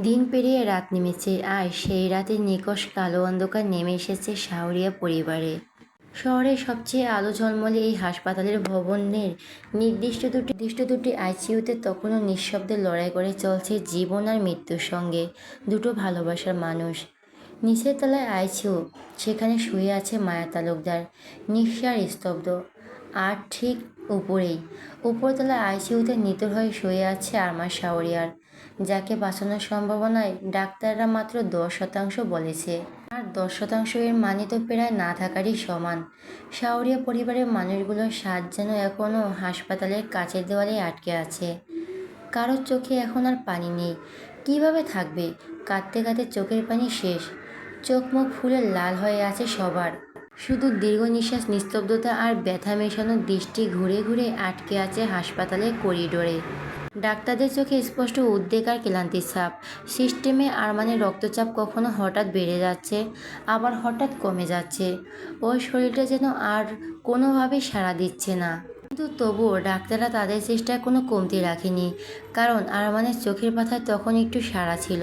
দিন পেরিয়ে রাত নেমেছে আর সেই রাতে নিকষ কালো অন্ধকার নেমে এসেছে শাহরিয়া পরিবারে। শহরের সবচেয়ে আলো ঝলমলে এই হাসপাতালের ভবনের নির্দিষ্ট দুটি আইসিইউতে তখনও নিঃশব্দে লড়াই করে চলছে জীবন আর মৃত্যুর সঙ্গে দুটো ভালোবাসার মানুষ। নিচের তলায় আইসিইউ, সেখানে শুয়ে আছে মায়া তালুকদার, নিঃশ্বাস স্তব্ধ। আর ঠিক উপরতলা আইসিইউতে নিথর হয়ে শুয়ে আছে আরমান শাহরিয়ার, যাকে বাঁচানোর সম্ভাবনায় ডাক্তাররা মাত্র 10% বলেছে। আর 10% এর মানে তো প্রায় না থাকারই সমান। শাহরিয়া পরিবারের মানুষগুলোর শ্বাস যেন এখনও হাসপাতালের কাচের দেওয়ালে আটকে আছে। কারোর চোখে এখন আর পানি নেই। কিভাবে থাকবে? কাঁদতে কাঁদতে চোখের পানি শেষ। চোখ মুখ ফুলে লাল হয়ে আছে সবার। শুধু দীর্ঘ নিঃশ্বাস, নিস্তব্ধতা আর ব্যথা মেশানো দৃষ্টি ঘুরে ঘুরে আটকে আছে হাসপাতালের করিডোরে। ডাক্তারদের চোখে স্পষ্ট উদ্বেগ আর ক্লান্তির ছাপ। সিস্টেমে আরমানের রক্তচাপ কখনো হঠাৎ বেড়ে যাচ্ছে, আবার হঠাৎ কমে যাচ্ছে। ওর শরীরটা যেন আর কোনোভাবেই সাড়া দিচ্ছে না। কিন্তু তবুও ডাক্তাররা তাদের চেষ্টায় কোনো কমতি রাখেনি, কারণ আরমানের চোখের পাতায় তখন একটু সাড়া ছিল।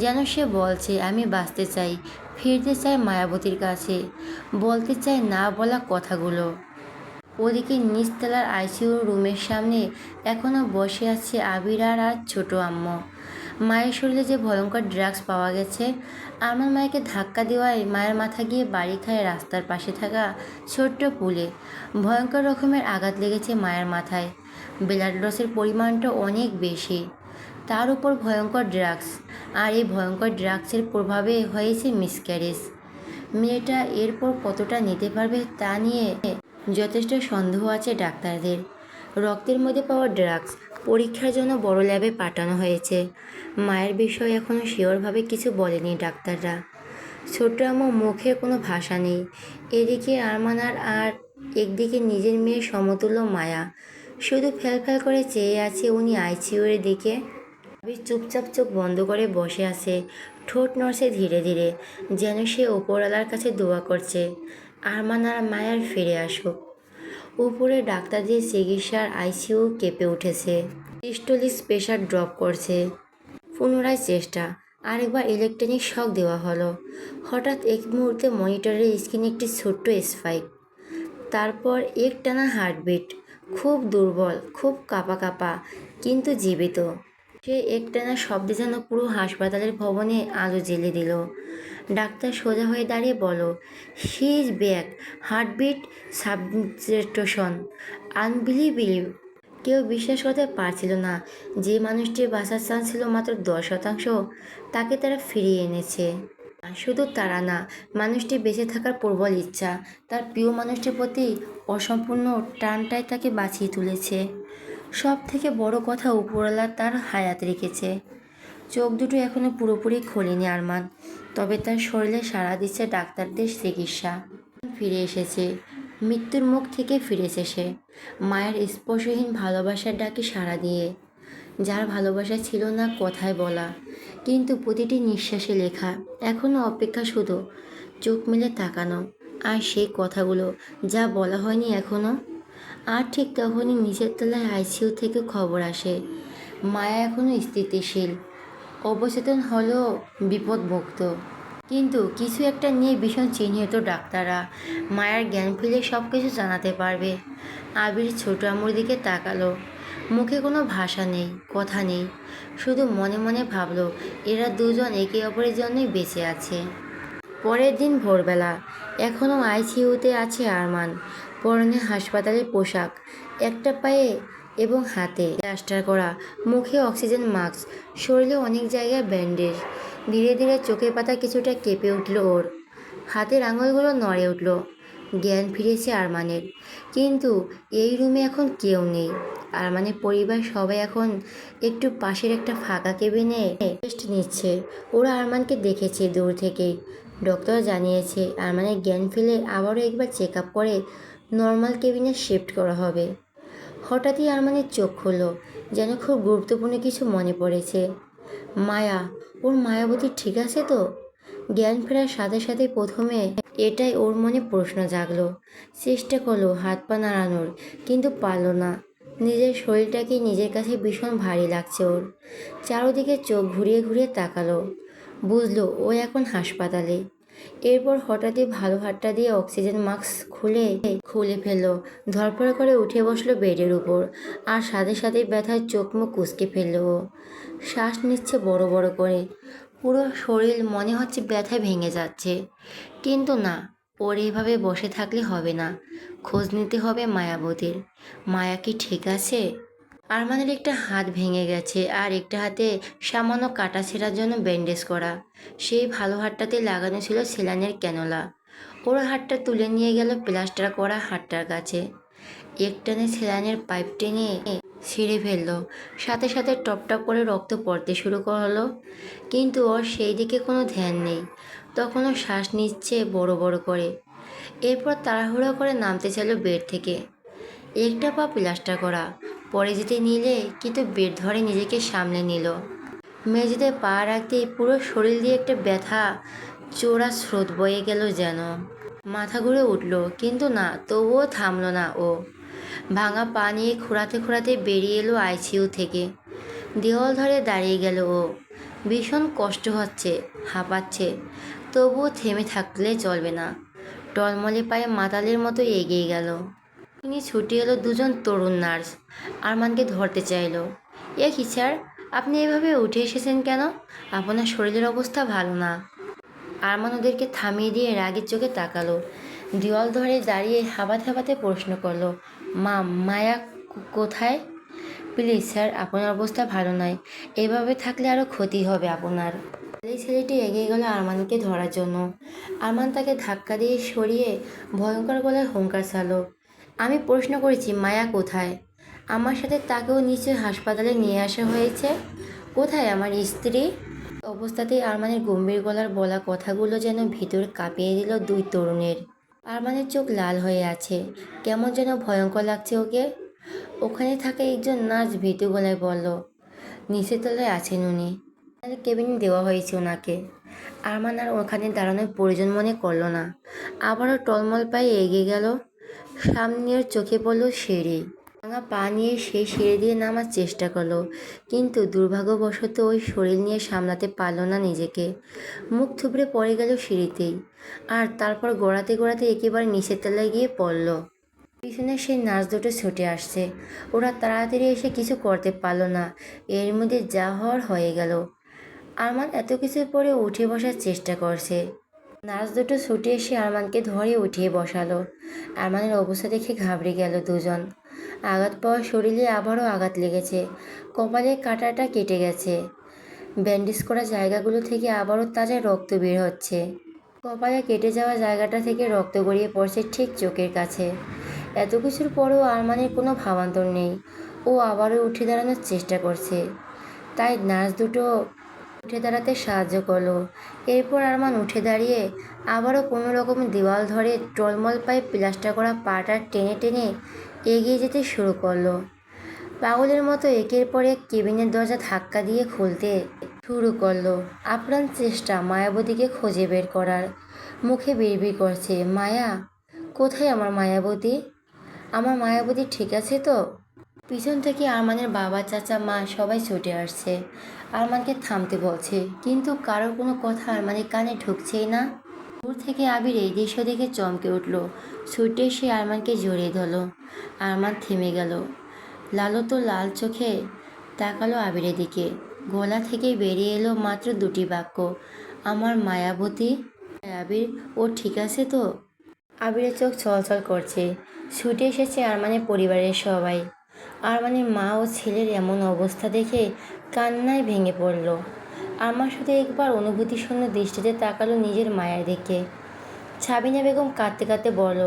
যেন সে বলছে, আমি বাঁচতে চাই, ফিরতে চাই মায়াবতীর কাছে, বলতে চাই না বলা কথাগুলো। ওদিকে নিচতলার আইসিইউ রুমের সামনে এখনও বসে আছে আবিরার আর ছোট আম্মু। মায়ের শরীরে যে ভয়ঙ্কর ড্রাগস পাওয়া গেছে, আমার মায়েকে ধাক্কা দেওয়ায় মায়ের মাথা গিয়ে বাড়ি খায় রাস্তার পাশে থাকা ছোট্ট পুলে। ভয়ঙ্কর রকমের আঘাত লেগেছে মায়ের মাথায়। ব্লাড লসের পরিমাণটা অনেক বেশি, তার উপর ভয়ঙ্কর ড্রাগস। আর এই ভয়ঙ্কর ড্রাগসের প্রভাবে হয়েছে মিসক্যারেজ। মেয়েটা এরপর কতটা নিতে পারবে তা নিয়ে যথেষ্ট সন্দেহ আছে ডাক্তারদের। রক্তের মধ্যে পাওয়া ড্রাগস পরীক্ষার জন্য বড় ল্যাবে পাঠানো হয়েছে। মায়ের বিষয়ে এখনও শিওরভাবে কিছু বলেনি ডাক্তাররা। ছোট্ট আম্মু মুখে কোনো ভাষা নেই। এদিকে আরমান আর একদিকে নিজের মেয়ের সমতুল্য মায়া শুধু ফ্যাল করে চেয়ে আছে উনি আইসিইউ এর দিকে। আবির চুপচাপ চোখ বন্ধ করে বসে আছে, ঠোঁট নড়ছে ধীরে ধীরে, যেন সে ওপরওয়ালার কাছে দোয়া করছে আরমান আর মায়ার ফিরে আসুক। উপরে ডাক্তারদের চিকিৎসার আইসিইউ কেঁপে উঠেছে। সিস্টোলিক প্রেশার ড্রপ করছে। পুনরায় চেষ্টা। আরেকবার ইলেকট্রনিক শক দেওয়া হলো। হঠাৎ এক মুহূর্তে মনিটরের স্ক্রিনে একটি ছোট্ট স্পাইক। তারপর একটানা হার্টবিট, খুব দুর্বল, খুব কাঁপা কাঁপা, কিন্তু জীবিত। সে একটানা শব্দে যেন পুরো হাসপাতালের ভবনে আলো জ্বেলে দিল। ডাক্তার সোজা হয়ে দাঁড়িয়ে বলল, he is back, heartbeat substation, unbelievable. কেউ বিশ্বাস করতে পারছিল না যে মানুষটির বাঁচার চান্স ছিল মাত্র 10%, তাকে তারা ফিরিয়ে এনেছে। শুধু তারা না, মানুষটি বেঁচে থাকার প্রবল ইচ্ছা, তার প্রিয় মানুষটির প্রতি অসম্পূর্ণ টানটাই তাকে বাঁচিয়ে তুলেছে। সব থেকে বড় কথা, উপরওয়ালা তার হায়াত রেখেছে। চোখ দুটো এখনও পুরোপুরি খোলেনি আরমান, তবে তার শরীরে সাড়া দিচ্ছে ডাক্তারদের চিকিৎসা। ফিরে এসেছে, মৃত্যুর মুখ থেকে ফিরেছে সে, মায়ের স্পর্শহীন ভালোবাসার ডাকে সাড়া দিয়ে। যার ভালোবাসা ছিল না কথায় বলা, কিন্তু প্রতিটি নিঃশ্বাসে লেখা। এখনও অপেক্ষা শুধু চোখ মেলে তাকানো আর সেই কথাগুলো যা বলা হয়নি এখনও। আর ঠিক তখনই নিচের তলায় আইসিইউ থেকে খবর আসে, মায়া এখনও স্থিতিশীল, অবচেতন হলেও বিপদমুক্ত। কিন্তু কিছু একটা নিয়ে ভীষণ চিহ্নিত ডাক্তাররা। মায়ার জ্ঞান ফিরে সব কিছু জানাতে পারবে। আবির ছোট আম্মুর দিকে তাকালো। মুখে কোনো ভাষা নেই, কথা নেই, শুধু মনে মনে ভাবলো এরা দুজন একে অপরের জন্যই বেঁচে আছে। পরের দিন ভোরবেলা, এখনও আইসিইউতে আছে আরমান, পরনে হাসপাতালের পোশাক, একটা পায়ে এবং হাতে প্লাস্টার করা, মুখে অক্সিজেন মাস্ক, শরীরে অনেক জায়গায় ব্যান্ডেজ। ধীরে ধীরে চোখের পাতা কিছুটা কেঁপে উঠল ওর, হাতের আঙুলগুলো নড়ে উঠল। জ্ঞান ফিরেছে আরমানের, কিন্তু এই রুমে এখন কেউ নেই। আরমানের পরিবার সবাই এখন একটু পাশের একটা ফাঁকা কেবিনে রেস্ট নিচ্ছে। ওরা আরমানকে দেখেছে দূর থেকেই। ডক্টর জানিয়েছে আরমানের জ্ঞান ফিরে আবারও একবার চেক আপ করে নর্মাল কেবিনে শিফট করা হবে। হঠাৎই আরমানের চোখ খুলল, যেন খুব গুরুত্বপূর্ণ কিছু মনে পড়েছে। মায়া, ওর মায়াবতী ঠিক আছে তো? জ্ঞান ফেরার সাথে সাথে প্রথমে এটাই ওর মনে প্রশ্ন জাগলো। চেষ্টা করলো হাত পা নাড়ানোর, কিন্তু পারল না। নিজের শরীরটাকে নিজের কাছে ভীষণ ভারী লাগছে ওর। চারদিকে চোখ ঘুরিয়ে ঘুরিয়ে তাকালো, বুঝলো ও এখন হাসপাতালে। এরপর হঠাৎই ভালো হাতটা দিয়ে অক্সিজেন মাস্ক খুলে ফেললো। ধরপড় করে উঠে বসলো বেডের উপর, আর সাথে সাথে ব্যথায় চোখ মুখ কুঁচকে ফেললো ও। শ্বাস নিচ্ছে বড় বড় করে, পুরো শরীর মনে হচ্ছে ব্যথায় ভেঙে যাচ্ছে। কিন্তু না, ওর এইভাবে বসে থাকলে হবে না, খোঁজ নিতে হবে মায়াবতীর। মায়া কি ঠিক আছে? আরমানের একটা হাত ভেঙে গেছে, আর একটা হাতে সামান্য কাটা ছেঁড়ার জন্য ব্যান্ডেজ করা। সেই ভালো হাতটাতে লাগানো ছিল সেলাইনের ক্যানোলা। ওর হাতটা তুলে নিয়ে গেল প্লাস্টার করা হাতটার কাছে। একটানে সেলাইনের পাইপ টেনে ছিঁড়ে ফেললো। সাথে সাথে টপ টপ করে রক্ত পড়তে শুরু করলো, কিন্তু ওর সেই দিকে কোনো ধ্যান নেই। তখনও শ্বাস নিচ্ছে বড় বড় করে। এরপর তাড়াহুড়ো করে নামতে চাইল বেড থেকে। একটা পা প্লাস্টার করা, পরে যেতে নিলে কিন্তু বেড ধরে নিজেকে সামলে নিল। মেঝেতে পা রাখতেই পুরো শরীর দিয়ে একটা ব্যথা চোরা স্রোত বয়ে গেল যেন। মাথা ঘুরে উঠল, কিন্তু না, তবুও থামলো না ও। ভাঙা পা নিয়ে খোঁড়াতে খোঁড়াতে বেরিয়ে এলো আইসিইউ থেকে। দেওয়াল ধরে দাঁড়িয়ে গেল ও। ভীষণ কষ্ট হচ্ছে, হাঁপাচ্ছে, তবুও থেমে থাকলে চলবে না। টলমলে পায়ে মাতালের মতো এগিয়ে গেল। তিনি ছুটে এলো দুজন তরুণ নার্স, আরমানকে ধরতে চাইল। এ কি স্যার, আপনি এভাবে উঠে এসেছেন কেন? আপনার শরীরের অবস্থা ভালো না। আরমান ওদেরকে থামিয়ে দিয়ে রাগের চোখে তাকালো। দেওয়াল ধরে দাঁড়িয়ে হাঁপাতে হাঁপাতে প্রশ্ন করলো, মায়া কোথায়? প্লিজ স্যার, আপনার অবস্থা ভালো নয়, এভাবে থাকলে আরও ক্ষতি হবে আপনার। এই ছেলেটি এগিয়ে গেল আরমানকে ধরার জন্য। আরমান তাকে ধাক্কা দিয়ে সরিয়ে ভয়ঙ্কর গলায় হুঙ্কার ছাড়ল, আমি প্রশ্ন করেছি মায়া কোথায়? আমার সাথে তাকেও নিশ্চয়ই হাসপাতালে নিয়ে আসা হয়েছে। কোথায় আমার স্ত্রী? অবস্থাতেই আরমানের গম্ভীর গলার বলা কথাগুলো যেন ভিতর কাঁপিয়ে দিল দুই তরুণের। আরমানের চোখ লাল হয়ে আছে, কেমন যেন ভয়ঙ্কর লাগছে ওকে। ওখানে থাকা একজন নার্স ভীতু গলায় বলল, নিচের তলায় আছেন উনি, কেবিন দেওয়া হয়েছে ওনাকে। আরমান আর ওখানে দাঁড়ানোর প্রয়োজন মনে করলো না। আবারও টলমল পায়ে এগিয়ে গেল। সামনের চোখে পড়ল সিঁড়ি। ভাঙা পা নিয়ে সেই সিঁড়ি দিয়ে নামার চেষ্টা করলো, কিন্তু দুর্ভাগ্যবশত ওই শরীর নিয়ে সামলাতে পারল না নিজেকে। মুখ থুবড়ে পড়ে গেল সিঁড়িতেই, আর তারপর গড়াতে গড়াতে একেবারে নিচের তলায় গিয়ে পড়ল। পিছনে সেই নার্স দুটো ছুটে আসছে। ওরা তাড়াতাড়ি এসে কিছু করতে পারল না। এর মধ্যে যা হওয়ার হয়ে গেল। আরমান এত কিছুর পরে উঠে বসার চেষ্টা করছে। নার্স দুটো ছুটে এসে আরমানকে ধরে উঠিয়ে বসালো। আরমানের অবস্থা দেখে ঘাবড়ে গেল দুজন। আঘাত পাওয়া শরীরে আবারও আঘাত লেগেছে, কপালে কাঁটাটা কেটে গেছে। ব্যান্ডেজ করা জায়গাগুলো থেকে আবারও তাজা রক্ত বের হচ্ছে। কপালে কেটে যাওয়া জায়গাটা থেকে রক্ত গড়িয়ে পড়ছে ঠিক চোখের কাছে। এত কিছুর পরেও আরমানের কোনো ভাবান্তর নেই। ও আবারও উঠে দাঁড়ানোর চেষ্টা করছে। তাই নার্স দুটো উঠে দাঁড়াতে সাহায্য করলো। এরপর আরমান উঠে দাঁড়িয়ে আবারও কোনো রকম দেওয়াল ধরে টলমল পায়ে প্লাস্টার করা পাটা টেনে টেনে এগিয়ে যেতে শুরু করলো। পাগলের মতো একের পর এক কেবিনের দরজা ধাক্কা দিয়ে খুলতে শুরু করলো। আপ্রাণ চেষ্টা মায়াবতীকে খুঁজে বের করার। মুখে বিড়বিড় করছে, মায়া কোথায়? আমার মায়াবতী, আমার মায়াবতী ঠিক আছে তো? পিছন থেকে আরমানের বাবা, চাচা, মা সবাই ছুটে আসছে। আরমানকে থামতে বলছে, কিন্তু কারোর কোনো কথা আরমানের কানে ঢুকছেই না। দূর থেকে আবির এই দৃশ্য দেখে চমকে উঠল। ছুটে এসে আরমানকে জড়িয়ে ধরল। আরমান থেমে গেল। লালত লাল চোখে তাকালো আবিরের দিকে। গলা থেকে বেরিয়ে এলো মাত্র দুটি বাক্য, আমার মায়াবতী। আবির, ও ঠিক আছে তো? আবিরের চোখ ছলছল করছে। ছুটে এসেছে আরমানের পরিবারের সবাই। আরমানের মা ও ছেলের এমন অবস্থা দেখে কান্নায় ভেঙে পড়ল। আরমান শুধু একবার অনুভূতিশূন্য দৃষ্টিতে তাকালো নিজের মায়ের দিকে। সাবিনা বেগম কাঁদতে কাঁদতে বলল,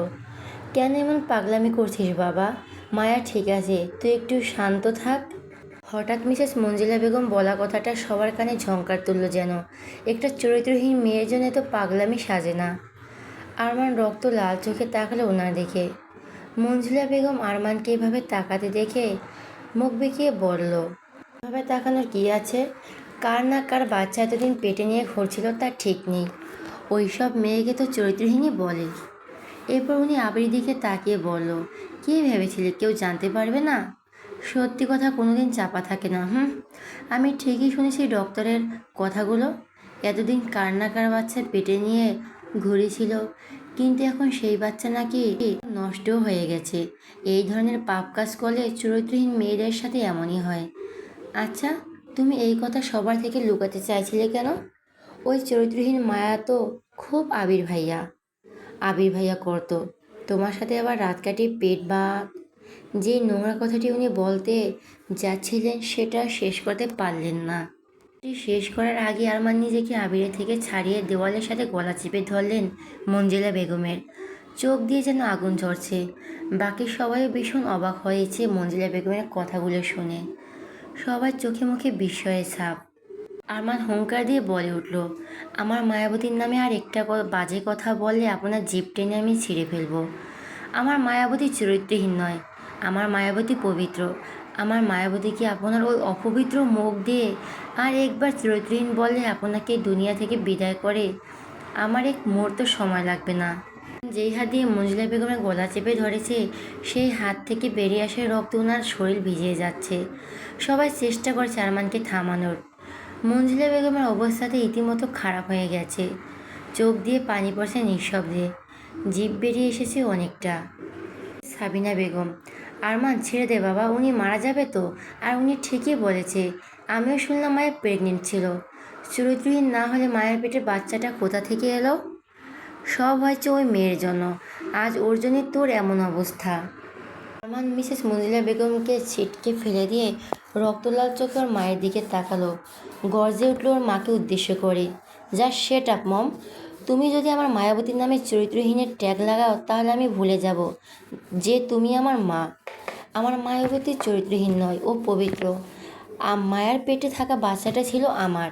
কেন এমন পাগলামি করছিস বাবা? মায়া ঠিক আছে, তুই একটু শান্ত থাক। হঠাৎ মিসেস মঞ্জিলা বেগম বলা কথাটা সবার কানে ঝংকার তুলল যেন। একটা চরিত্রহীন মেয়ের জন্য তো পাগলামি সাজে না। আরমান রক্ত লাল চোখে তাকালো ওনার দিকে। মঞ্জিলা বেগম আরমানকে এভাবে তাকাতে দেখে মুখ বেঁকিয়ে বলল, এভাবে তাকানোর কি আছে? কার না কার বাচ্চা এতদিন পেটে নিয়ে ঘুরছিল তার ঠিক নেই। ওই সব মেয়েকে তো চরিত্রহীনই বলে। এরপর উনি আবির দিকে তাকিয়ে বলল, কী ভেবেছিলে কেউ জানতে পারবে না? সত্যি কথা কোনোদিন চাপা থাকে না। আমি ঠিকই শুনেছি ডক্টরের কথাগুলো। এতদিন কার না কার বাচ্চা পেটে নিয়ে ঘুরেছিল, কিন্তু এখন সেই বাচ্চা নাকি নষ্টও হয়ে গেছে। এই ধরনের পাপ কাজ করলে চরিত্রহীন মেয়েদের সাথে এমনই হয়। আচ্ছা, তুমি এই কথা সবার থেকে লুকাতে চাইছিলে কেন? ওই চরিত্রহীন মায়া তো খুব আবির ভাইয়া করতো। তোমার সাথে আবার রাত কাটিয়ে পেট বা যে নোংরা কথাটি উনি বলতে যাচ্ছিলেন সেটা শেষ করতে পারলেন না। এটি শেষ করার আগে আরমান নিজেকে আবিরের থেকে ছাড়িয়ে দেওয়ালের সাথে গলা চেপে ধরলেন মঞ্জিলা বেগমের। চোখ দিয়ে যেন আগুন ঝরছে। বাকি সবাই ভীষণ অবাক হয়েছে মঞ্জিলা বেগমের কথাগুলো শুনে। সবার চোখে মুখে বিস্ময়ের ছাপ। আরমান হুঙ্কার দিয়ে বলে উঠল, আমার মায়াবতীর নামে আর একটা বাজে কথা বললে আপনার জিভ টেনে আমি ছিঁড়ে ফেলবো। আমার মায়াবতী চরিত্রহীন নয়, আমার মায়াবতী পবিত্র। আমার মায়াবতীকে আপনার ওই অপবিত্র মুখ দিয়ে আর একবার চরিত্রহীন বললে আপনাকে দুনিয়া থেকে বিদায় করে আমার এক মুহূর্ত সময় লাগবে না। যেই হাত দিয়ে মঞ্জুলা বেগমের গলা চেপে ধরেছে সেই হাত থেকে বেরিয়ে আসে রক্ত ওনার শরীর ভিজিয়ে যাচ্ছে। সবাই চেষ্টা করছে আরমানকে থামানোর। মঞ্জুলা বেগমের অবস্থাতে ইতিমতো খারাপ হয়ে গেছে। চোখ দিয়ে পানি পড়ছে নিঃশব্দে, জিভ বেরিয়ে এসেছে অনেকটা। সাবিনা বেগম, আরমান ছেড়ে দে বাবা, উনি মারা যাবে তো। আর উনি ঠিকই বলেছে, আমিও শুনলাম মায়ের প্রেগনেন্ট ছিল। চরিত্রহীন না হলে মায়ের পেটে বাচ্চাটা কোথা থেকে এলো? সব হয়েছে ওই মেয়ের জন্য, আজ ওর জন্যই তোর এমন অবস্থা। আরমান মিসেস মঞ্জিলা বেগমকে ছিটকে ফেলে দিয়ে রক্তলাল চোখে ওর মায়ের দিকে তাকালো। গর্জে উঠল ওর মাকে উদ্দেশ্য করে, যা শেট আপ মম। তুমি যদি আমার মায়াবতীর নামে চরিত্রহীনের ট্যাগ লাগাও তাহলে আমি ভুলে যাব যে তুমি আমার মা। আমার মায়াবতী চরিত্রহীন নয়, ও পবিত্র। মায়ার পেটে থাকা বাচ্চাটা ছিল আমার।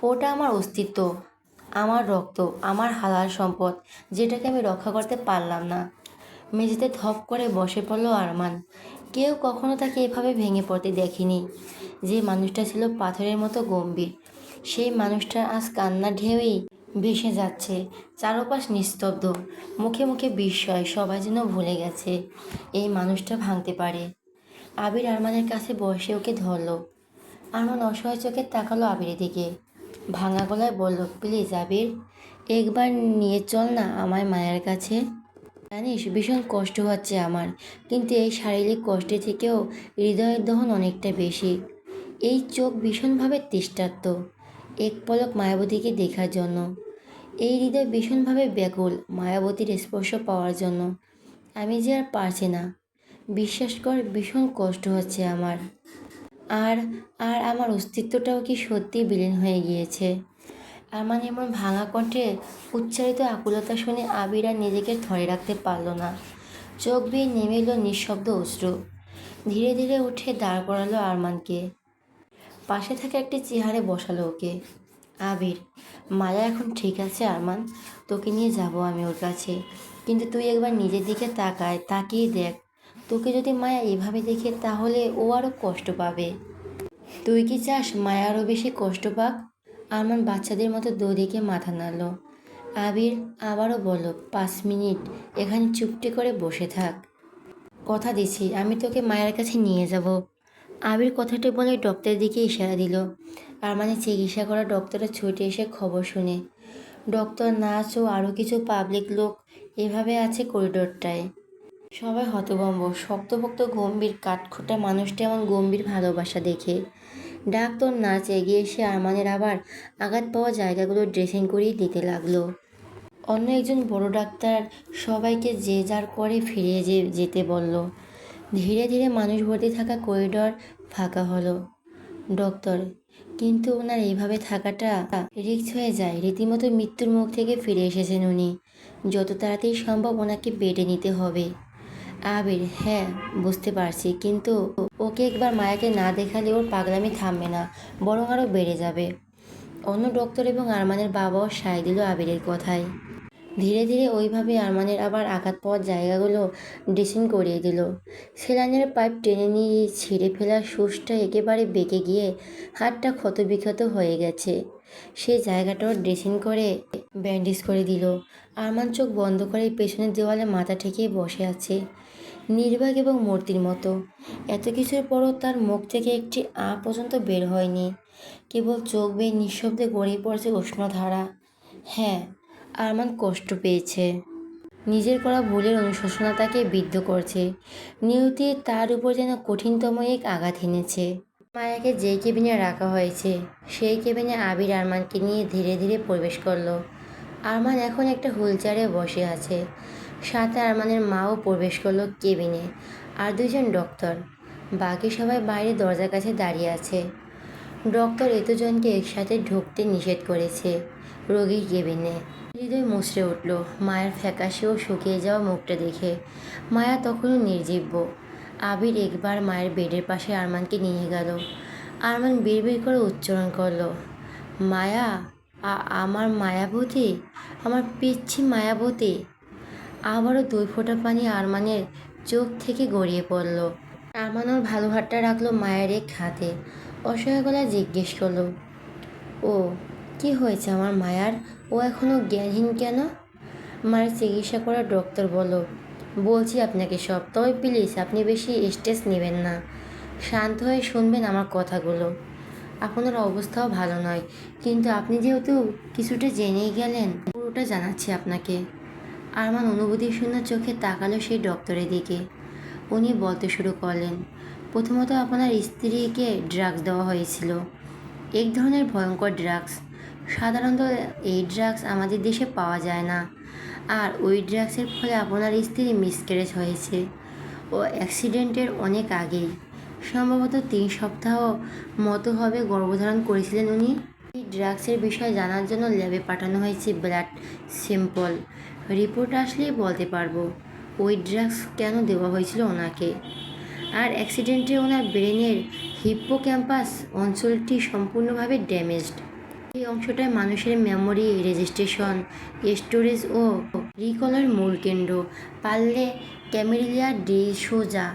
ওটা আমার অস্তিত্ব, আমার রক্ত, আমার হালাল সম্পদ, যেটাকে আমি রক্ষা করতে পারলাম না। মেঝেতে ধপ করে বসে পড়ল আরমান। কেউ কখনো তাকে এভাবে ভেঙে পড়তে দেখেনি। যে মানুষটা ছিল পাথরের মতো গম্ভীর, সেই মানুষটা আজ কান্নার ঢেউই ভেসে যাচ্ছে। চারপাশ নিস্তব্ধ, মুখে মুখে বিস্ময়। সবাই যেন ভুলে গেছে এই মানুষটা ভাঙতে পারে। আবির আরমানের কাছে বসে ওকে ধরল। আরমান অসহায় চোখে তাকালো আবিরের দিকে। ভাঙা গলায় বলল, প্লিজ আবির, একবার নিয়ে চল না আমায় মায়ের কাছে। জানিস ভীষণ কষ্ট হচ্ছে আমার, কিন্তু এই শারীরিক কষ্টের থেকেও হৃদয়ের দহন অনেকটা বেশি। এই চোখ ভীষণভাবে তৃষ্ণার্ত এক পলক মায়াবতীকে দেখার জন্য। এই হৃদয় ভীষণভাবে ব্যাকুল মায়াবতীর স্পর্শ পাওয়ার জন্য। আমি যে আর পারছি না, বিশ্বাস কর, ভীষণ কষ্ট হচ্ছে আমার। আর আর আমার অস্তিত্বটাও কি সত্যি বিলীন হয়ে গিয়েছে। আমার এমন ভাঙা কণ্ঠে উচ্চারিত আকুলতা শুনে আবির আর নিজেকে ধরে রাখতে পারল না। চোখ বেয়ে নেমে এলো নিঃশব্দ অশ্রু। ধীরে ধীরে উঠে দাঁড় করালো আরমানকে। পাশে থাকা একটি চেয়ারে বসালো ওকে। আবির, মায়া এখন ঠিক আছে আরমান, তোকে নিয়ে যাব আমি ওর কাছে। কিন্তু তুই একবার নিজের দিকে তাকিয়ে দেখ। তোকে যদি মায়া এভাবে দেখে তাহলে ও আরও কষ্ট পাবে। তুই কি চাস মায়া আরও বেশি কষ্ট পাক? আরমান বাচ্চাদের মতো দোদিকে মাথা নাড়ল। আবির আবারও বলল, 5 মিনিট এখানে চুপটি করে বসে থাক। কথা দিচ্ছি আমি তোকে মায়ের কাছে নিয়ে যাব। আবির কথাটি বলে ডক্টরের দিকে ইশারা দিল। আরমানের চিকিৎসা করা ডক্টররা ছুটে এসে খবর শুনে। ডক্টর, নার্স ও আরও কিছু পাবলিক লোক এভাবে আছে করিডোরটায়। সবাই হতভম্ব। শক্তপোক্ত গম্ভীর কাঠখোট্টা মানুষটা এমন গম্ভীর ভালোবাসা দেখে। ডাক্তার নার্স এগিয়ে এসে আরমানের আবার আঘাত পাওয়া জায়গাগুলো ড্রেসিং করিয়ে দিতে লাগলো। অন্য একজন বড় ডাক্তার সবাইকে যে যার করে ফিরিয়ে যেতে বলল। ধীরে ধীরে মানুষ ভর্তি থাকা করিডর ফাঁকা হলো। ডক্টর, কিন্তু ওনার এইভাবে থাকাটা রিস্ক হয়ে যায়। রীতিমতো মৃত্যুর মুখ থেকে ফিরে এসেছেন উনি। যত তাড়াতাড়ি সম্ভব ওনাকে বেডে নিতে হবে। আবির, হ্যাঁ বুঝতে পারছি, কিন্তু ওকে একবার মায়াকে না দেখালে ওর পাগলামি থামবে না, বরং আরও বেড়ে যাবে। অন্য ডক্টর এবং আরমানের বাবাও সায় দিল আবিরের কথায়। ধীরে ধীরে ওইভাবে আরমানের আবার আঘাত পাওয়ার জায়গাগুলো ড্রেসিং করিয়ে দিল। সেলাইনের পাইপ টেনে নিয়ে ছিঁড়ে ফেলা সুচটা একেবারে বেঁকে গিয়ে হাতটা ক্ষতবিক্ষত হয়ে গেছে। সেই জায়গাটাও ড্রেসিং করে ব্যান্ডেজ করে দিল। আরমান চোখ বন্ধ করে পেছনের দেওয়ালে মাথা ঠেকিয়ে বসে আছে। নির্বাক এবং মূর্তির মতো। এত কিছুর পরও তার মুখ থেকে একটি পর্যন্ত বের হয়নি, কেবল চোখ বেয়ে নিঃশব্দে গড়িয়ে পড়ছে উষ্ণধারা। হ্যাঁ, আরমান কষ্ট পেয়েছে। নিজের করা ভুলের অনুশোচনা তাকে বিদ্ধ করছে। নিয়তি তার উপর যেন কঠিনতম এক আঘাত এনেছে। মায়াকে যে কেবিনে রাখা হয়েছে সেই কেবিনে আবির আরমানকে নিয়ে ধীরে ধীরে প্রবেশ করলো। আরমান এখন একটা হুইল চেয়ারে বসে আছে। সাথে আরমানের মাও প্রবেশ করলো কেবিনে, আর দুজন ডক্টর। বাকি সবাই বাইরে দরজার কাছে দাঁড়িয়ে আছে। ডক্টর এতজনকে একসাথে ঢুকতে নিষেধ করেছে রোগীর কেবিনে। হৃদয় মুচড়ে উঠল মায়ের ফ্যাকাশে ও শুকিয়ে যাওয়া মুখটা দেখে। মায়া তখনও নির্জীব। আবির একবার মায়ের বেডের পাশে আরমানকে নিয়ে গেল। আরমান বিড়বিড় করে উচ্চারণ করলো, মায়া, আমার মায়াবতী, আমার পিচ্ছি মায়াবতী। আবারও 2 ফোঁটা পানি আরমানের চোখ থেকে গড়িয়ে পড়ল। আরমান ওর ভালো হাতটা রাখলো মায়ের এক হাতে। অসহায় গলায় জিজ্ঞেস করলো, ও কি হয়েছে আমার মায়ার? ও এখনও জ্ঞানহীন কেন? মায়ের চিকিৎসা করা ডক্টর বলছি আপনাকে সব, তবে প্লিজ আপনি বেশি স্ট্রেস নেবেন না, শান্ত হয়ে শুনবেন আমার কথাগুলো। আপনার অবস্থাও ভালো নয়, কিন্তু আপনি যেহেতু কিছুটা জেনেই গেলেন, পুরোটা জানাচ্ছি আপনাকে। আরমান অনুভূতিশূন্য চোখে তাকালো সেই ডক্টরের দিকে। উনি বলতে শুরু করলেন, প্রথমত আপনার স্ত্রীকে ড্রাগস দেওয়া হয়েছিল, এক ধরনের ভয়ঙ্কর ড্রাগস। সাধারণত এই ড্রাগস আমাদের দেশে পাওয়া যায় না। আর ওই ড্রাগসের ফলে আপনার স্ত্রী মিসক্যারেজ হয়েছে ও অ্যাক্সিডেন্টের অনেক আগেই, সম্ভবত 3 সপ্তাহ মতো হবে গর্ভধারণ করেছিলেন উনি। এই ড্রাগসের বিষয়ে জানার জন্য ল্যাবে পাঠানো হয়েছে ব্লাড স্যাম্পল। রিপোর্ট আসলেই বলতে পারবো ওই ড্রাগস কেন দেওয়া হয়েছিল ওনাকে। আর অ্যাক্সিডেন্টে ওনার ব্রেনের হিপ্পোক্যাম্পাস অঞ্চলটি সম্পূর্ণভাবে ড্যামেজড। এই অংশটায় মানুষের মেমোরি, রেজিস্ট্রেশন, স্টোরেজ ও রিকলের মূল কেন্দ্র। পারলে ক্যামেলিয়া ডি সোজা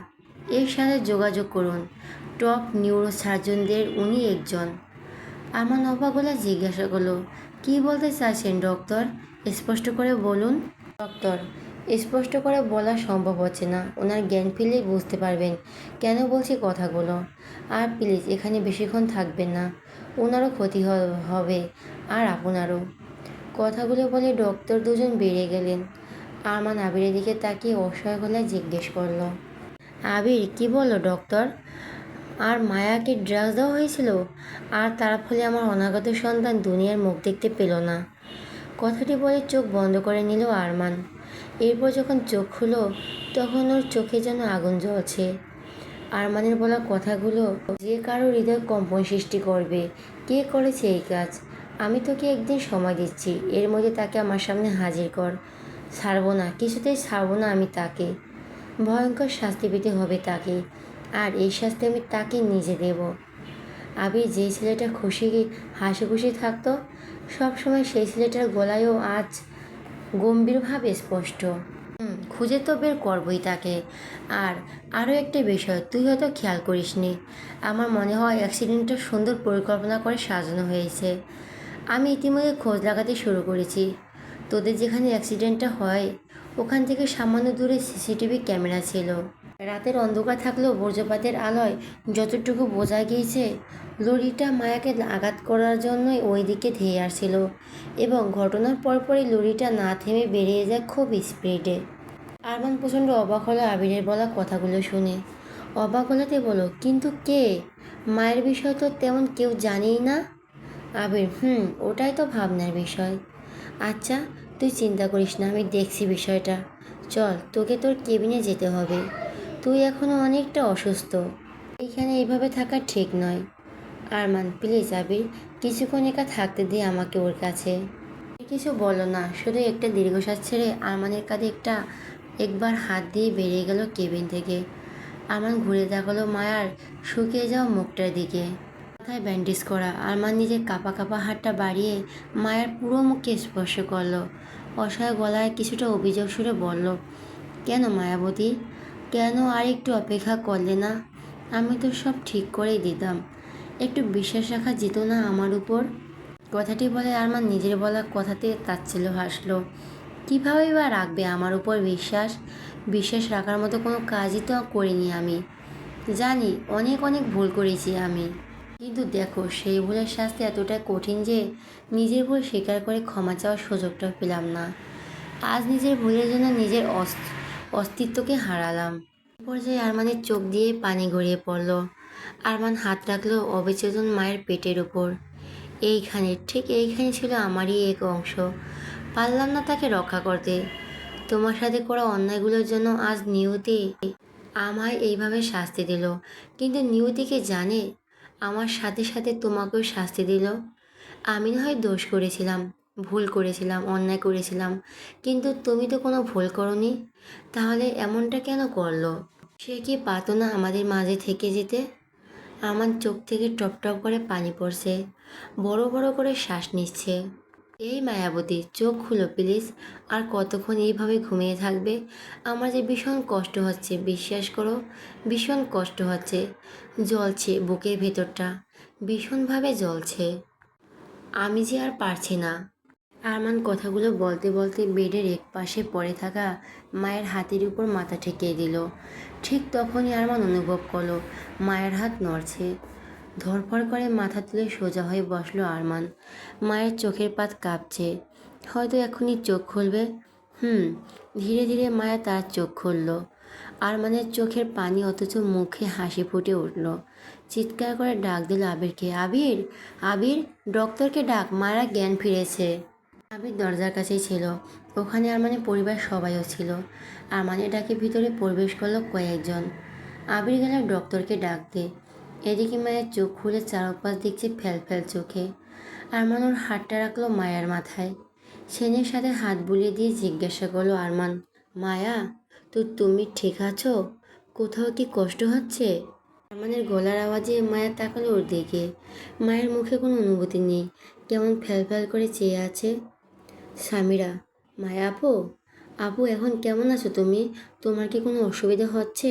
এর সাথে যোগাযোগ করুন, টপ নিউরোসার্জনদের উনি একজন। আমার অবাক গলা জিজ্ঞাসা করলো, কী বলতে চাইছেন ডক্টর? স্পষ্ট করে বলুন। ডক্টর, স্পষ্ট করে বলা সম্ভব হচ্ছে না, ওনার জ্ঞান ফিরলেই বুঝতে পারবেন কেন বলছি কথাগুলো। আর প্লিজ এখানে বেশিক্ষণ থাকবেন না, ওনারও ক্ষতি হবে আর আপনারও। কথাগুলো বলে ডক্টর দুজন বেরিয়ে গেলেন। আরমান আবিরের দিকে তাকিয়ে অসহায় গলায় জিজ্ঞেস করলো, আবির কী বললো ডক্টর? আর মায়াকে ড্রাগস দেওয়া হয়েছিল, আর তার ফলে আমার অনাগত সন্তান দুনিয়ার মুখ দেখতে পেল না। কথাটি বলে চোখ বন্ধ করে নিল আরমান। এরপর যখন চোখ খুলো তখন ওর চোখে যেন আগুন জ্বলছে। আরমানের বলা কথাগুলো যে কারো হৃদয় কম্পন সৃষ্টি করবে। কে করেছে এই কাজ? আমি তোকে একদিন সময় দিচ্ছি, এর মধ্যে তাকে আমার সামনে হাজির কর। ছাড়বো না, কিছুতেই ছাড়বো না আমি তাকে। ভয়ঙ্কর শাস্তি পেতে হবে তাকে, আর এই শাস্তি আমি তাকে নিজে দেব। আবির যে ছেলেটা হাসি খুশি থাকতো সবসময়, সেই ছেলেটার গলায়ও আজ গম্ভীরভাবে স্পষ্ট, খুঁজে তো বের করবই তাকে। আর আরও একটা বিষয় তুই হয়তো খেয়াল করিসনি, আমার মনে হয় অ্যাক্সিডেন্টটা সুন্দর পরিকল্পনা করে সাজানো হয়েছে। আমি ইতিমধ্যে খোঁজ লাগাতে শুরু করেছি। তোদের যেখানে অ্যাক্সিডেন্টটা হয় ওখান থেকে সামান্য দূরে সিসিটিভি ক্যামেরা ছিল। রাতের অন্ধকার থাকলেও বজ্রপাতের আলোয় যতটুকু বোঝা গিয়েছে লরিটা মায়াকে আঘাত করার জন্যই ওই দিকে ধেয়ে আসছিল, এবং ঘটনার পরপরই লরিটা না থেমে বেরিয়ে যায় খুব স্পিডে। আরমান প্রচণ্ড অবাক হলো আবিরের বলা কথাগুলো শুনে। অবাক হলাতে বলো, কিন্তু কে? মায়ের বিষয় তো তেমন কেউ জানেই না। আবির, ওটাই তো ভাবনার বিষয়। আচ্ছা তুই চিন্তা করিস না, আমি দেখছি বিষয়টা। চল, তোকে তোর কেবিনে যেতে হবে, তুই এখনও অনেকটা অসুস্থ, এইখানে এইভাবে থাকা ঠিক নয়। আরমান প্লিজ আবির, কিছুক্ষণ একা থাকতে দে আমাকে ওর কাছে। কিছু বলো না, শুধু একটা দীর্ঘশ্বাস ছেড়ে আরমানের কাঁধে একবার হাত দিয়ে বেরিয়ে গেল কেবিন থেকে। আরমান ঘুরে তাকালো মায়ার শুকিয়ে যাওয়া মুখটার দিকে। মাথায় ব্যান্ডেজ করা। আরমান নিজের কাঁপা কাঁপা হাতটা বাড়িয়ে মায়ার পুরো মুখকে স্পর্শ করলো। অসহায় গলায় কিছুটা অভিযোগ সুরে বলল, কেন মায়াবতী, কেন আর একটু অপেক্ষা করলে না? আমি তো সব ঠিক করেই দিতাম, একটু বিশ্বাস রাখা যেত না আমার উপর? কথাটি বলে আরমান নিজের বলা কথাতে তাচ্ছিল্য হাসলো। কীভাবেই বা রাখবে আমার উপর বিশ্বাস? বিশ্বাস রাখার মতো কোনো কাজই তো করিনি আমি। জানি অনেক অনেক ভুল করেছি আমি, কিন্তু দেখো সেই ভুলের শাস্তি এতটাই কঠিন যে নিজের ভুল স্বীকার করে ক্ষমা চাওয়ার সুযোগটাও পেলাম না। আজ নিজের ভুলের জন্য নিজের অস্তিত্বকে হারালাম। পর্যায়ে আরমানের চোখ দিয়ে পানি গড়িয়ে পড়ল। আরমান হাত রাখলো অবচেতন মায়ের পেটের উপর। এইখানে, ঠিক এইখানে ছিল আমারই এক অংশ। পারলাম না তাকে রক্ষা করতে। তোমার সাথে করা অন্যায়গুলোর জন্য আজ নিয়তি আমায় এইভাবে শাস্তি দিল। কিন্তু নিয়তিকে জানে আমার সাথে সাথে তোমাকেও শাস্তি দিল। আমি না হয় দোষ করেছিলাম, ভুল করেছিলাম, অন্যায় করেছিলাম, কিন্তু তুমি তো কোনো ভুল করনি। তাহলে এমনটা কেন করলো? সে কি পারতো না আমাদের মাঝে থেকে যেতে? আমার চোখ থেকে টপ টপ করে পানি পড়ছে, বড় বড় করে শ্বাস নিচ্ছে। এই মায়াবতী, চোখ খুলো প্লিজ। আর কতক্ষণ এইভাবে ঘুমিয়ে থাকবে? আমার যে ভীষণ কষ্ট হচ্ছে, বিশ্বাস করো, ভীষণ কষ্ট হচ্ছে। জ্বলছে বুকের ভেতরটা, ভীষণভাবে জ্বলছে। আমি যে আর পারছি না। আরমান কথাগুলো বলতে বলতে বেডের এক পাশে পড়ে থাকা মায়ের হাতের উপর মাথা ঠেকিয়ে দিল। ঠিক তখনই আরমান অনুভব করলো মায়ের হাত নড়ছে। ধড়ফড় করে মাথা তুলে সোজা হয়ে বসলো আরমান। মায়ের চোখের পাত কাঁপছে, হয়তো এখনই চোখ খুলবে। ধীরে ধীরে মায়া তার চোখ খুলল। আরমানের চোখের পানি অথচ মুখে হাসি ফুটে উঠল। চিৎকার করে ডাক দিল আবিরকে, আবির, আবির, ডক্টরকে ডাক, মায়েরা জ্ঞান ফিরেছে। আবির দরজার কাছেই ছিল। ওখানে আরমানের পরিবার সবাইও ছিল। আরমানের ডাকে ভিতরে প্রবেশ করলো কয়েকজন। আবির গেল ডক্টরকে ডাকতে। এদিকে মায়ের চোখ খুলে চারপাশ দেখছে ফ্যাল ফ্যাল চোখে। আরমান ওর হাতটা রাখলো মায়ের মাথায়। সেনের সাথে হাত বুলিয়ে দিয়ে জিজ্ঞাসা করলো আরমান, মায়া, তো তুমি ঠিক আছো? কোথাও কি কষ্ট হচ্ছে? আরমানের গলার আওয়াজে মায়া তাকালো ওর দিকে। মায়ের মুখে কোনো অনুভূতি নেই, কেমন ফ্যাল ফ্যাল করে চেয়ে আছে। সামিরা, মায়া আপু, আপু এখন কেমন আছো তুমি? তোমার কি কোনো অসুবিধা হচ্ছে?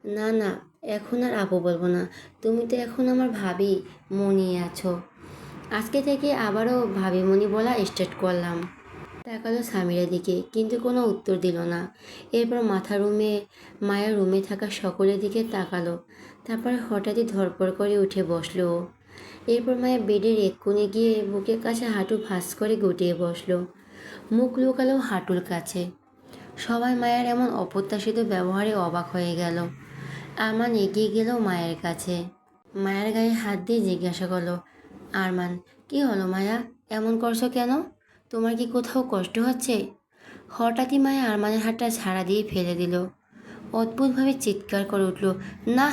না না, এখন আর আপু বলবো না, তুমি তো এখন আমার ভাবি মনি আছো। আজকে থেকে আবারও ভাবি মনি বলা স্টার্ট করলাম। তাকালো সামিরার দিকে, কিন্তু কোনো উত্তর দিল না। এরপর মায়ের রুমে থাকা সকলের দিকে তাকালো। তারপর হঠাৎই ধড়পড় করে উঠে বসলো ও। এরপর মায়া বেডের এক কোণে গিয়ে বুকের কাছে হাঁটু ভাঁজ করে গুটিয়ে বসলো। মুখ লুকালো হাঁটুর কাছে। সবাই মায়ের এমন অপ্রত্যাশিত ব্যবহারে অবাক হয়ে গেল। আরমান এগিয়ে গেল মায়ের কাছে। মায়ের গায়ে হাত দিয়ে জিজ্ঞাসা করলো, আরমান, কি হলো মায়া, এমন করছো কেন? তোমার কি কোথাও কষ্ট হচ্ছে? হঠাৎই মায়া আরমানের হাতটা ঝাড়া দিয়ে ফেলে দিল। অদ্ভুতভাবে চিৎকার করে উঠল, না,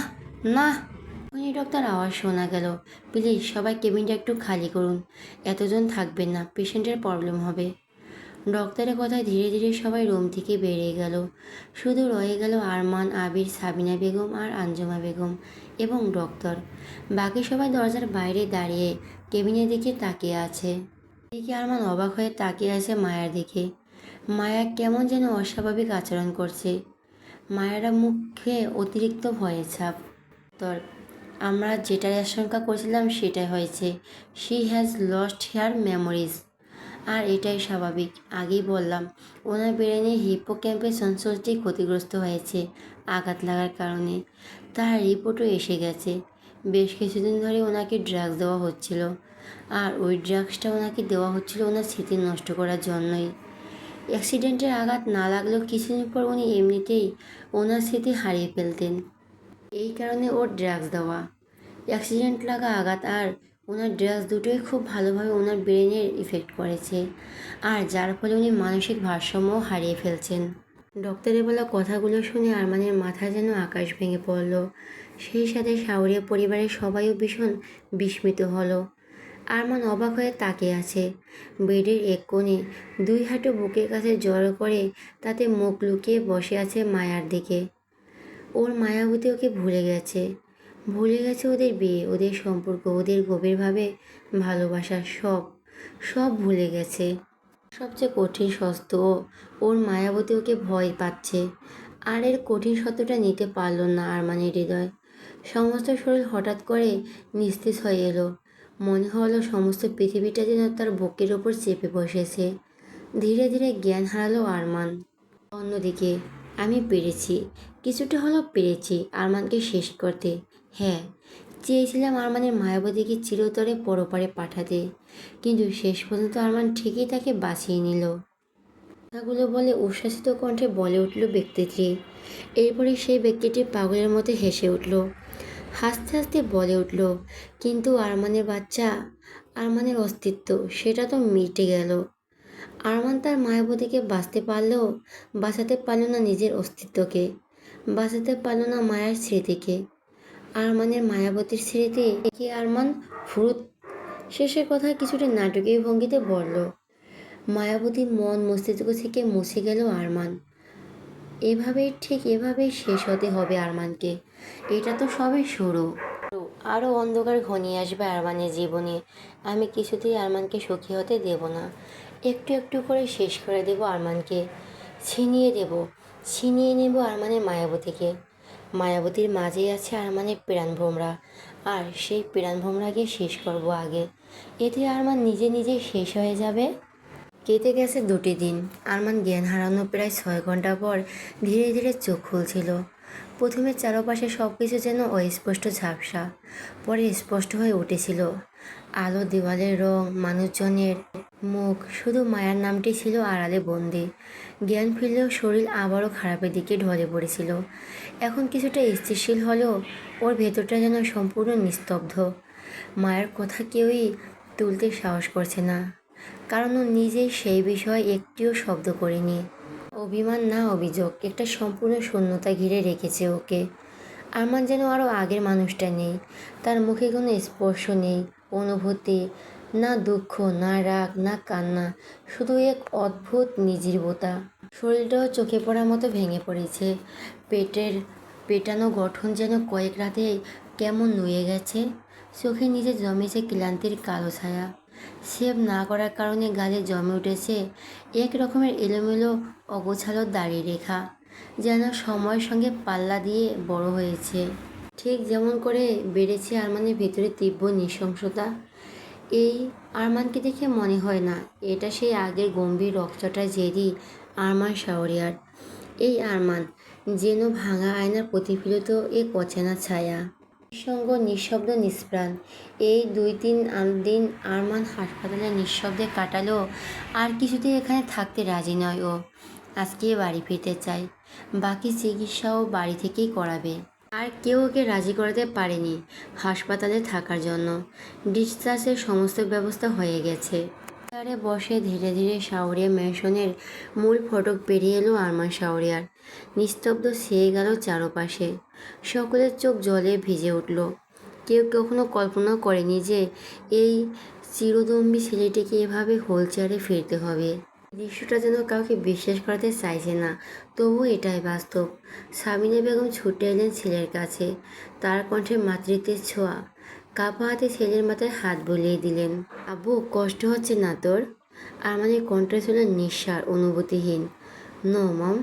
না। তখনই ডক্টর আওয়াজ শোনা গেল, প্লিজ সবাই কেবিনটা একটু খালি করুন, এতজন থাকবেন না, পেশেন্টের প্রবলেম হবে। ডক্টরের কথায় ধীরে ধীরে সবাই রুম থেকে বেরিয়ে গেল। শুধু রয়ে গেল আরমান, আবির, সাবিনা বেগম আর আঞ্জুমা বেগম এবং ডক্টর। বাকি সবাই দরজার বাইরে দাঁড়িয়ে কেবিনের দিকে তাকিয়ে আছে। এদিকে আরমান অবাক হয়ে তাকিয়ে আছে মায়ের দিকে। মায়া কেমন যেন অস্বাভাবিক আচরণ করছে। মায়েরা মুখে অতিরিক্ত ভয়ের ছাপ। তোর, আমরা যেটার আশঙ্কা করছিলাম সেটাই হয়েছে। She has lost her memories. আর এটাই স্বাভাবিক, আগেই বললাম, ওনার ব্রেনে হিপোক্যাম্পাস অঞ্চলটি ক্ষতিগ্রস্ত হয়েছে আঘাত লাগার কারণে। তার রিপোর্টও এসে গেছে। বেশ কিছুদিন ধরে ওনাকে ড্রাগস দেওয়া হচ্ছিল, আর ওই ড্রাগসটা ওনাকে দেওয়া হচ্ছিল ওনার স্মৃতি নষ্ট করার জন্যই। অ্যাক্সিডেন্টের আঘাত না লাগলেও কিছুদিন পর উনি এমনিতেই ওনার স্মৃতি হারিয়ে ফেলতেন। এই কারণে ওর ড্রাগস দেওয়া। অ্যাক্সিডেন্ট লাগা আঘাত আর ওনার ড্রাগস দুটোই খুব ভালোভাবে ওনার ব্রেনের ইফেক্ট করেছে, আর যার ফলে উনি মানসিক ভারসাম্যও হারিয়ে ফেলছেন। ডক্টরের বলা কথাগুলো শুনে আরমানের মাথা যেন আকাশ ভেঙে পড়ল। সেই সাথে শাওরিয়া পরিবারের সবাইও ভীষণ বিস্মিত হলো। আরমান অবাক হয়ে তাকিয়ে আছে। বেডের এক কোণে দুই হাঁটু বুকের কাছে জড়ো করে তাতে মুখ লুকিয়ে বসে আছে মায়ার দিকে। ওর মায়াবতী ওকে ভুলে গেছে। ভুলে গেছে ওদের বিয়ে, ওদের সম্পর্ক, ওদের গভীরভাবে ভালোবাসা, সব সব ভুলে গেছে। সবচেয়ে কঠিন সত্য, ওর মায়াবতী ওকে ভয় পাচ্ছে। আর এর কঠিন সত্যটা নিতে পারল না আরমানের হৃদয়। সমস্ত শরীর হঠাৎ করে নিস্তেজ হয়ে এলো। মনে হলো সমস্ত পৃথিবীটা যেন তার বুকের ওপর চেপে বসেছে। ধীরে ধীরে জ্ঞান হারালো আরমান। অন্যদিকে আমি পেরেছি, কিছুটা হলেও পেরেছি আরমানকে শেষ করতে। হ্যাঁ, চেয়েছিলাম আরমানের মায়াবতীকে চিরতরে পরপারে পাঠাতে, কিন্তু শেষ পর্যন্ত আরমান ঠিকই তাকে বাঁচিয়ে নিল। কথাগুলো বলে উচ্ছ্বাসিত কণ্ঠে বলে উঠল ব্যক্তিটি। এরপরে সেই ব্যক্তিটি পাগলের মতো হেসে উঠল। হাসতে হাসতে বলে উঠল, কিন্তু আরমানের বাচ্চা, আরমানের অস্তিত্ব, সেটা তো মিটে গেল। আরমান তার মায়াবতীকে বাঁচাতে পারল না নিজের অস্তিত্বকে, বাঁচাতে পারল না মায়ার স্মৃতিকে। আরমানের মায়াবতীর স্মৃতি কি আরমান ফুরুত? শেষের কথা কিছুটা নাটকীয় ভঙ্গিতে বলল। মায়াবতীর মন মস্তিষ্ক থেকে মুছে গেল আরমান। এভাবেই শেষ হতে হবে আরমানকে। এটা তো সবে শুরু। আরও অন্ধকার ঘনিয়ে আসবে আরমানের জীবনে। আমি কিছুতেই আরমানকে সুখী হতে দেব না। একটু একটু করে শেষ করে দেব আরমানকে। ছিনিয়ে নেব আরমানের মায়াবতীকে। মায়াবতীর মাঝেই আছে আরমানের প্রাণভোমরা, আর সেই প্রাণভোমরাকে শেষ করব আগে। এতে আরমান নিজে নিজে শেষ হয়ে যাবে। কেটে গেছে 2টি দিন। আরমান জ্ঞান হারানো প্রায় 6 ঘন্টা পর ধীরে ধীরে চোখ খুলছিল। প্রথমে চারপাশে সব কিছু যেন অস্পষ্ট ঝাপসা, পরে স্পষ্ট হয়ে উঠেছিল। আলো, দেওয়ালের রং, মানুষজনের মুখ, শুধু মায়ার নামটি ছিল আড়ালে বন্দি। জ্ঞান ফিরলেও শরীর আবারও খারাপের দিকে ঢলে পড়েছিল। এখন কিছুটা স্থিতিশীল হলেও ওর ভেতরটা যেন সম্পূর্ণ নিস্তব্ধ। মায়ের কথা কেউই তুলতে সাহস করছে না, কারণ ও নিজেই সেই বিষয়ে একটিও শব্দ করেনি। অভিমান না অভিযোগ, একটা সম্পূর্ণ শূন্যতা ঘিরে রেখেছে ওকে। আরমান যেন আরও আগের মানুষটা নেই। তার মুখে কোনো স্পর্শ নেই, অনুভূতি, না দুঃখ, না রাগ, না কান্না, শুধু এক অদ্ভুত নির্জীবতা। শরীরটাও চোখে পড়ার মতো ভেঙে পড়েছে। পেটের পেটানো গঠন যেন কয়েক রাতেই কেমন নুয়ে গেছে। চোখের নিচে জমেছে ক্লান্তির কালো ছায়া। শেভ না করার কারণে গালে জমে উঠেছে এক রকমের এলোমেলো অগোছালো দাড়ি রেখা, যেন সময়ের সঙ্গে পাল্লা দিয়ে বড় হয়েছে। ঠিক যেমন করে বেড়েছে আরমানের ভেতরে তীব্র নৃশংসতা। এই আরমানকে দেখে মনে হয় না এটা সেই আগের গম্ভীর রকচটা জেদি আরমান শাহরিয়ার। এই আরমান যেন ভাঙা আয়নার প্রতিফলিত এক অচেনা ছায়া, নিঃসঙ্গ, নিঃশব্দ, নিষ্প্রাণ। এই 2-3 দিন আরমান হাসপাতালে নিঃশব্দে কাটালো। আর কিছুতেই এখানে থাকতে রাজি নয় ও। আজকে বাড়ি ফিরতে চায়। বাকি চিকিৎসাও বাড়ি থেকেই করাবে। আর কেউ ওকে রাজি করাতে পারেনি হাসপাতালে থাকার জন্য। ডিসচার্জের সমস্ত ব্যবস্থা হয়ে গেছে। চেয়ারে বসে ধীরে ধীরে শাহরিয়া ম্যানশনের মূল ফটক পেরিয়ে এলো আরমান শাহরিয়ার। নিস্তব্ধ ছেয়ে গেল চারপাশে। সকলের চোখ জলে ভিজে উঠল। কেউ কখনো কল্পনা করেনি যে এই চিরদম্বী ছেলেটিকে এভাবে হুইলচেয়ারে ফিরতে হবে। দৃশ্যটা যেন কাউকে বিশ্বাস করাতে চাইছে না, তবু এটাই বাস্তব। সাবিনা বেগম ছুটে এলেন ছেলের কাছে। তার কণ্ঠে মাতৃত্বের ছোঁয়া। কাপা হাতে ছেলের মাথায় হাত বুলিয়ে দিলেন। আব্বু, কষ্ট হচ্ছে না তোর? আরমানের কণ্ঠ ছিল নিঃসার, অনুভূতিহীন। No mom.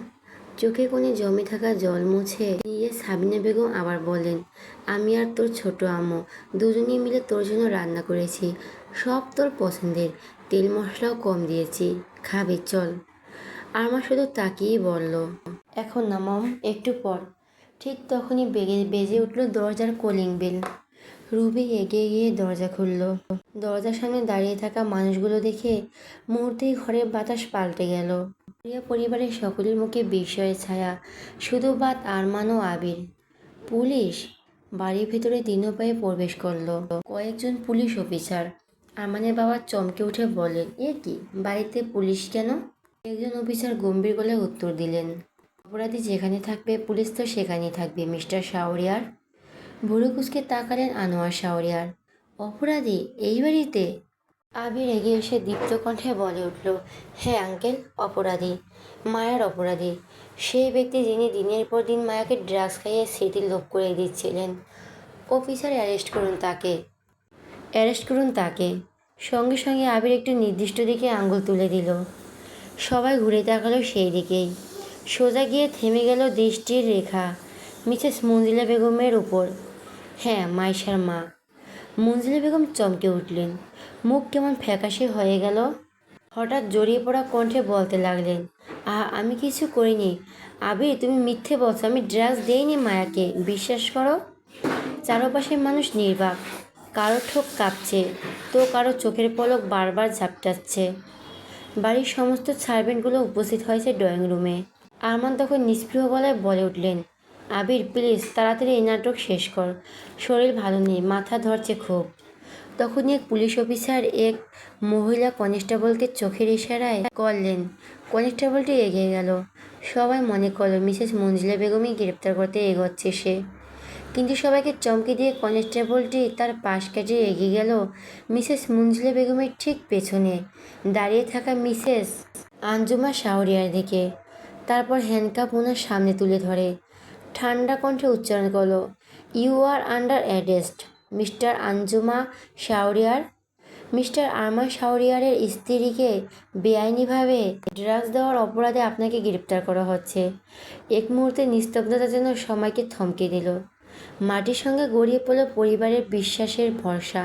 চোখে কোণে জমে থাকা জল মুছে নিয়ে সাবিনা বেগম আবার বললেন, আমি আর তোর ছোট আম্মু দুজনেই মিলে তোর জন্য রান্না করেছি, সব তোর পছন্দের, তেল মশলাও কম দিয়েছি, খাবি চল। আরমান শুধু তাকিয়েই বলল, এখন না মম, একটু পর। ঠিক তখনই বেজে উঠল দরজার কলিং বেল। রুবি এগিয়ে গিয়ে দরজা খুলল। দরজার সামনে দাঁড়িয়ে থাকা মানুষগুলো দেখে মুহূর্তেই ঘরের বাতাস পাল্টে গেল। প্রিয়া পরিবারের সকলের মুখে বিস্ময়ের ছায়া, শুধু বাদ আরমান ও আবির। পুলিশ বাড়ির ভেতরে দিনু পায়ে প্রবেশ করলো কয়েকজন পুলিশ অফিসার। আরমানের বাবা চমকে উঠে বললেন, এ কি, বাড়িতে পুলিশ কেন? একজন অফিসার গম্ভীর গলায় উত্তর দিলেন, অপরাধী যেখানে থাকবে পুলিশ তো সেখানেই থাকবে মিস্টার শাহরিয়ার। ভুরু কুঁচকে তাকালেন আনোয়ার শাহরিয়ার। অপরাধী এই বাড়িতে? আবির এগিয়ে এসে দীপ্ত কণ্ঠে বলে উঠল, হ্যাঁ আঙ্কেল, অপরাধী, মায়ার অপরাধী। সেই ব্যক্তি যিনি দিনের পর দিন মায়াকে ড্রাগস খাইয়ে স্মৃতির লোভ করে দিচ্ছিলেন। অফিসার, অ্যারেস্ট করুন তাকে। সঙ্গে সঙ্গে আবির একটু নির্দিষ্ট দিকে আঙুল তুলে দিল। সবাই ঘুরে তাকালো সেই দিকেই। সোজা গিয়ে থেমে গেল দৃষ্টির রেখা মিসেস মঞ্জিলা বেগমের উপর। হ্যাঁ, মাইশার মা। মঞ্জিলা বেগম চমকে উঠলেন। মুখ কেমন ফ্যাকাশে হয়ে গেল। হঠাৎ জড়িয়ে পড়া কণ্ঠে বলতে লাগলেন, আমি কিছু করিনি। আবির, তুমি মিথ্যে বলছো, আমি ড্রাগস দেইনি মায়াকে, বিশ্বাস করো। চারপাশের মানুষ নির্বাক, কারো ঠোক কাঁপছে, তো কারো চোখের পলক বারবার ঝাপটাচ্ছে। বাড়ির সমস্ত সার্ভেন্টগুলো উপস্থিত হয়েছে ড্রয়িং রুমে। আরমান তখন নিস্পৃহ গলায় বলে উঠলেন, আবির প্লিজ তাড়াতাড়ি এই নাটক শেষ কর, শরীর ভালো নেই, মাথা ধরছে খুব। তখনই এক পুলিশ অফিসার এক মহিলা কনস্টেবলকে চোখের ইশারায় করলেন। কনস্টেবলটি এগিয়ে গেল। সবাই মনে করল মিসেস মঞ্জিলা বেগমই গ্রেপ্তার করতে এগোচ্ছে সে। কিন্তু সবাইকে চমকে দিয়ে কনস্টেবলটি তার পাশ কাটিয়ে এগিয়ে গেল মিসেস মঞ্জিলা বেগমের ঠিক পেছনে দাঁড়িয়ে থাকা মিসেস আঞ্জুমা শাহরিয়ার দিকে। তারপর হ্যান্ডকাপ ওনার সামনে তুলে ধরে ঠান্ডা কণ্ঠে উচ্চারণ করলো, you are under arrest mister Anjuma Shahriar. Mister Arman শাহরিয়ারের স্ত্রীকে বেআইনিভাবে ড্রাগস দেওয়ার অপরাধে আপনাকে গ্রেপ্তার করা হচ্ছে। এক মুহূর্তে নিস্তব্ধতা যেন সময়কে থমকে দিল। মাটির সঙ্গে গড়িয়ে পড়ল পরিবারের বিশ্বাসের ভরসা।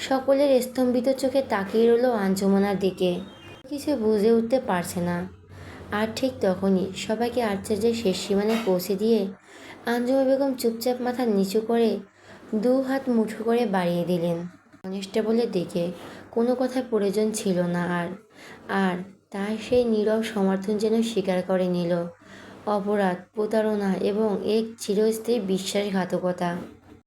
সকলের স্তম্ভিত চোখে তাকিয়ে রইল আঞ্জুমানার দিকে, কিছু বুঝে উঠতে পারছে না। আর ঠিক তখনই সবাইকে আশ্চর্যের শেষ সীমানায় পৌঁছে দিয়ে আঞ্জুমা বেগম চুপচাপ মাথা নিচু করে দু হাত মুঠো করে বাড়িয়ে দিলেন কনস্টেবলের দিকে। কোনো কথার প্রয়োজন ছিল না আর। আর তার সেই নীরব সমর্থন যেন স্বীকার করে নিল অপরাধ, প্রতারণা এবং এক চিরস্থায়ী বিশ্বাসঘাতকতা।